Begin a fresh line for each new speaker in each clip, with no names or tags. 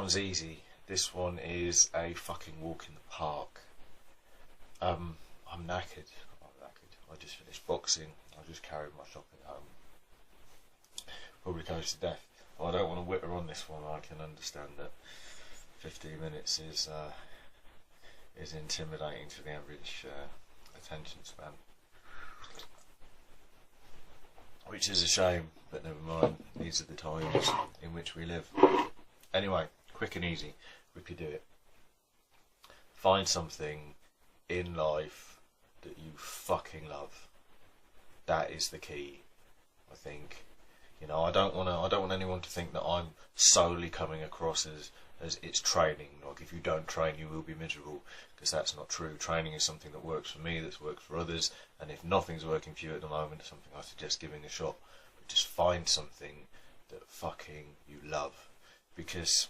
one's easy. This one is a fucking walk in the park. I'm knackered. I just finished boxing. I just carried my shopping home. Probably close to death. I don't want to whitter on this one. I can understand that 15 minutes is intimidating to the average attention span, which is a shame, but never mind. These are the times in which we live. Anyway, quick and easy. Whippy do it. Find something in life that you fucking love. That is the key, I think. You know, I don't want anyone to think that I'm solely coming across as it's training. Like, if you don't train, you will be miserable, because that's not true. Training is something that works for me, that's worked for others, and if nothing's working for you at the moment, it's something I suggest giving a shot. But just find something that fucking you love, because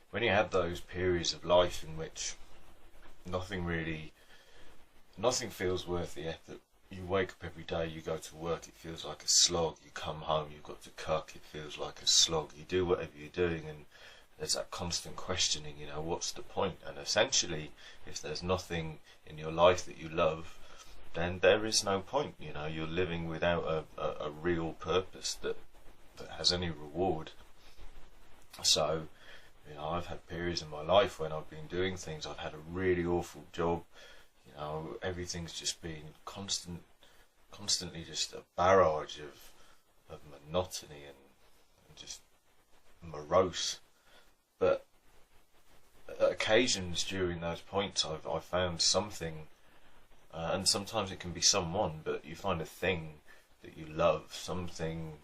when you have those periods of life in which nothing feels worth the effort. You wake up every day, you go to work, it feels like a slog. You come home, you've got to cook, it feels like a slog. You do whatever you're doing, and there's that constant questioning, you know, what's the point? And essentially, if there's nothing in your life that you love, then there is no point. You know, you're living without a real purpose that has any reward. So, you know, I've had periods in my life when I've been doing things. I've had a really awful job. You know, everything's just been constantly just a barrage of monotony and just morose. But at occasions during those points, I've found something, and sometimes it can be someone, but you find a thing that you love, something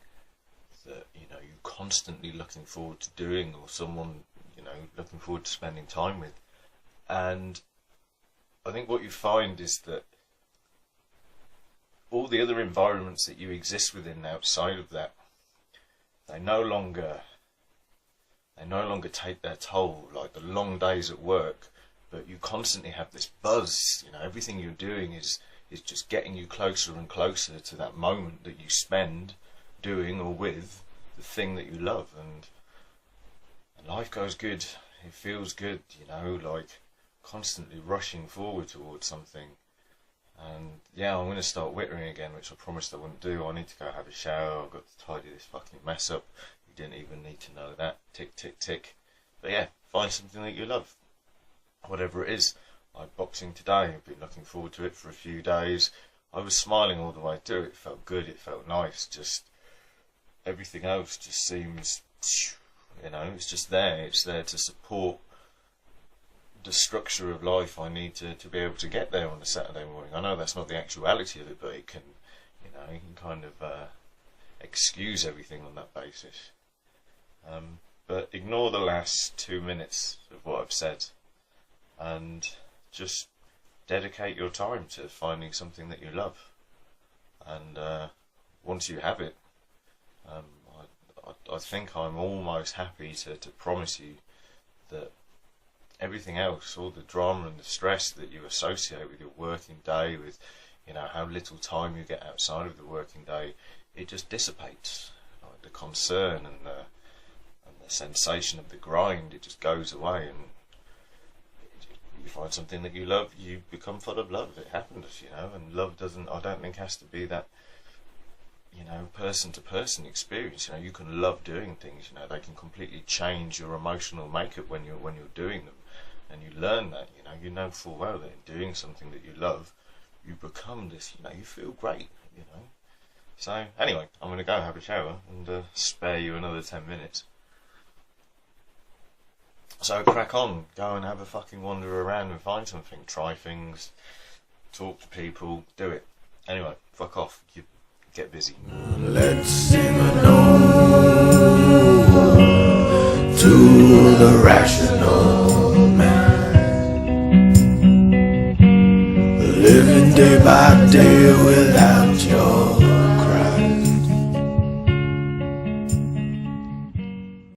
that, you know, you're constantly looking forward to doing, or someone, you know, looking forward to spending time with. And I think what you find is that all the other environments that you exist within outside of that, they no longer take their toll, like the long days at work, but you constantly have this buzz. You know, everything you're doing is just getting you closer and closer to that moment that you spend doing or with the thing that you love, and life goes good. It feels good, you know, like constantly rushing forward towards something. And yeah, I'm going to start whittering again, which I promised I wouldn't do. I need to go have a shower. I've got to tidy this fucking mess up. You didn't even need to know that. Tick, tick, tick. But yeah, find something that you love, whatever it is. Like boxing today, I've been looking forward to it for a few days. I was smiling all the way through. It felt good, it felt nice. Just everything else just seems, you know, it's just there. It's there to support the structure of life I need to be able to get there on a Saturday morning. I know that's not the actuality of it, but it can, you know, you can kind of excuse everything on that basis. But ignore the last 2 minutes of what I've said, and just dedicate your time to finding something that you love. And once you have it, I think I'm almost happy to promise you that everything else, all the drama and the stress that you associate with your working day, with, you know, how little time you get outside of the working day, it just dissipates. Like the concern and the sensation of the grind, it just goes away, and you find something that you love, you become full of love. It happens, you know, and love doesn't, I don't think, has to be that, you know, person to person experience. You know, you can love doing things, you know, they can completely change your emotional makeup when you're doing them, and you learn that, you know full well that in doing something that you love, you become this, you know, you feel great, you know. So anyway, I'm going to go have a shower and spare you another 10 minutes. So crack on, go and have a fucking wander around and find something, try things, talk to people, do it. Anyway, fuck off, you get busy.
Let's sing a no to the rational man, living day by day without